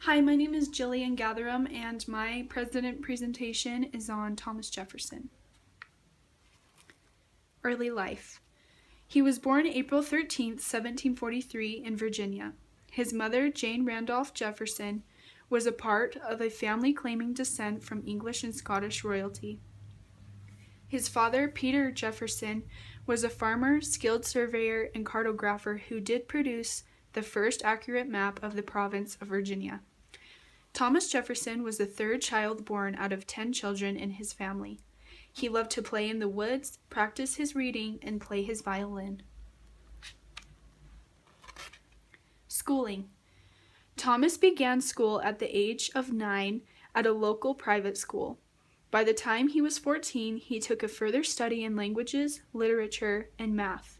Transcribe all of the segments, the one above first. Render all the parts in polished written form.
Hi, my name is Jillian Gatherum, and my president presentation is on Thomas Jefferson. Early life. He was born April 13, 1743, in Virginia. His mother, Jane Randolph Jefferson, was a part of a family claiming descent from English and Scottish royalty. His father, Peter Jefferson, was a farmer, skilled surveyor, and cartographer who did produce the first accurate map of the province of Virginia. Thomas Jefferson was the third child born out of 10 children in his family. He loved to play in the woods, practice his reading, and play his violin. Schooling. Thomas began school at the age of 9 at a local private school. By the time he was 14, he took a further study in languages, literature, and math.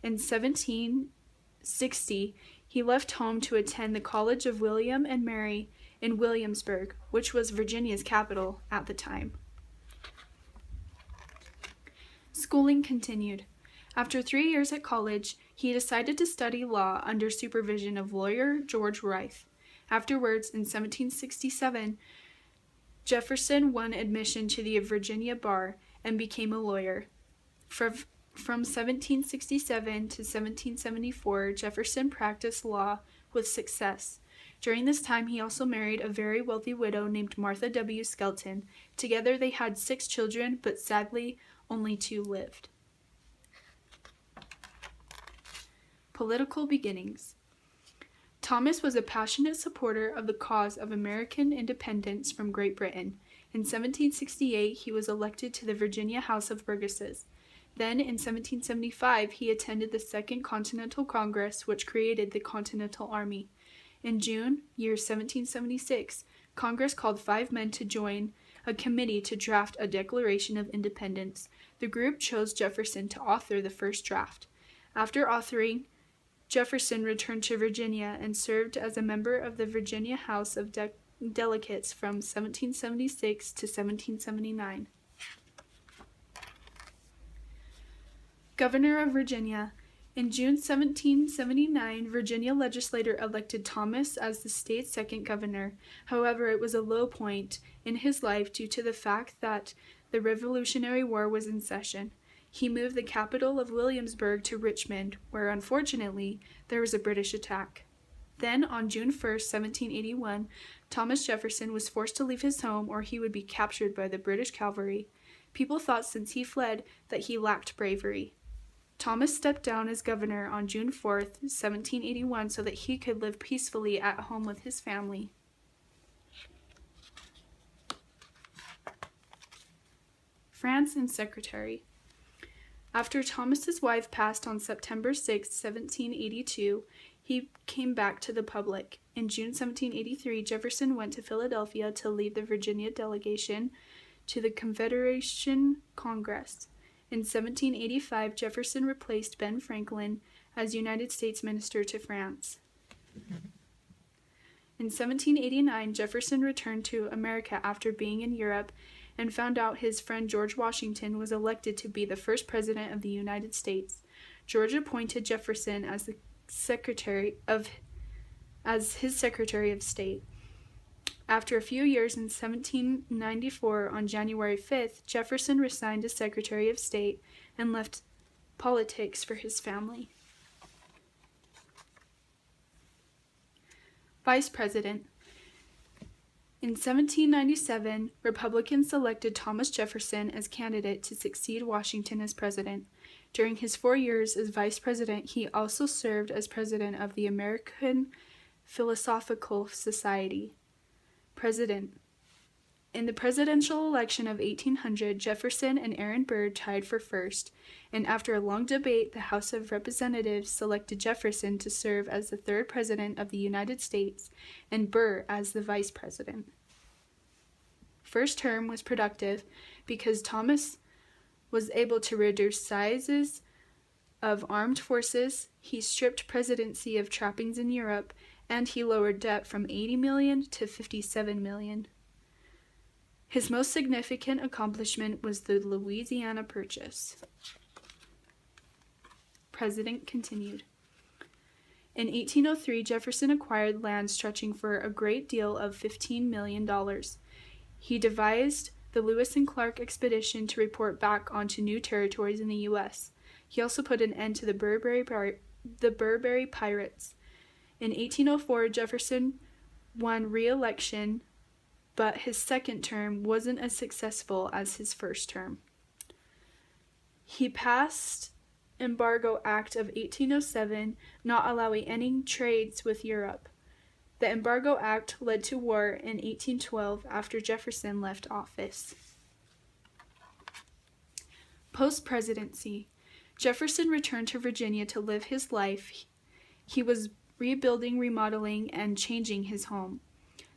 In 1760, he left home to attend the College of William and Mary in Williamsburg, which was Virginia's capital at the time. Schooling continued. After 3 years at college, he decided to study law under supervision of lawyer George Wythe. Afterwards, in 1767, Jefferson won admission to the Virginia bar and became a lawyer. From 1767 to 1774, Jefferson practiced law with success. During this time, he also married a very wealthy widow named Martha W. Skelton. Together, they had 6 children, but sadly, only 2 lived. Political beginnings. Thomas was a passionate supporter of the cause of American independence from Great Britain. In 1768, he was elected to the Virginia House of Burgesses. Then, in 1775, he attended the Second Continental Congress, which created the Continental Army. In June, year 1776, Congress called 5 men to join a committee to draft a Declaration of Independence. The group chose Jefferson to author the first draft. After authoring, Jefferson returned to Virginia and served as a member of the Virginia House of Delegates from 1776 to 1779. Governor of Virginia. In June 1779, Virginia legislature elected Thomas as the state's second governor. However, it was a low point in his life due to the fact that the Revolutionary War was in session. He moved the capital of Williamsburg to Richmond, where unfortunately there was a British attack. Then, on June 1, 1781, Thomas Jefferson was forced to leave his home or he would be captured by the British cavalry. People thought since he fled that he lacked bravery. Thomas stepped down as governor on June 4, 1781, so that he could live peacefully at home with his family. France and secretary. After Thomas's wife passed on September 6, 1782, he came back to the public. In June 1783, Jefferson went to Philadelphia to lead the Virginia delegation to the Confederation Congress. In 1785, Jefferson replaced Ben Franklin as United States Minister to France. In 1789, Jefferson returned to America after being in Europe and found out his friend George Washington was elected to be the first president of the United States. George appointed Jefferson as his Secretary of State. After a few years, in 1794, on January 5th, Jefferson resigned as Secretary of State and left politics for his family. Vice President. In 1797, Republicans selected Thomas Jefferson as candidate to succeed Washington as president. During his 4 years as vice president, he also served as president of the American Philosophical Society. President. In the presidential election of 1800, Jefferson and Aaron Burr tied for first, and after a long debate, the House of Representatives selected Jefferson to serve as the third president of the United States and Burr as the vice president. First term was productive because Thomas was able to reduce sizes of armed forces, he stripped presidency of trappings in Europe, and he lowered debt from $80 million to $57 million. His most significant accomplishment was the Louisiana Purchase. President continued. In 1803, Jefferson acquired land stretching for a great deal of $15 million. He devised the Lewis and Clark expedition to report back onto new territories in the U.S. He also put an end to the Barbary Pirates. In 1804, Jefferson won re-election, but his second term wasn't as successful as his first term. He passed Embargo Act of 1807, not allowing any trades with Europe. The Embargo Act led to war in 1812 after Jefferson left office. Post-presidency. Jefferson returned to Virginia to live his life. He was rebuilding, remodeling, and changing his home.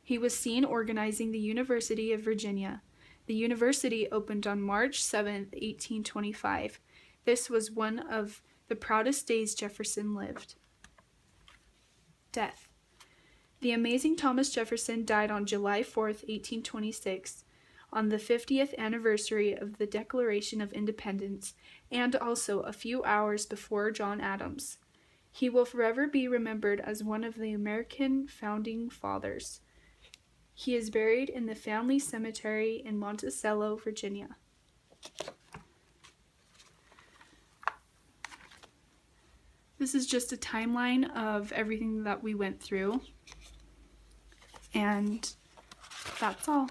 He was seen organizing the University of Virginia. The university opened on March 7, 1825. This was one of the proudest days Jefferson lived. Death. The amazing Thomas Jefferson died on July 4, 1826, on the 50th anniversary of the Declaration of Independence, and also a few hours before John Adams. He will forever be remembered as one of the American founding fathers. He is buried in the family cemetery in Monticello, Virginia. This is just a timeline of everything that we went through. And that's all.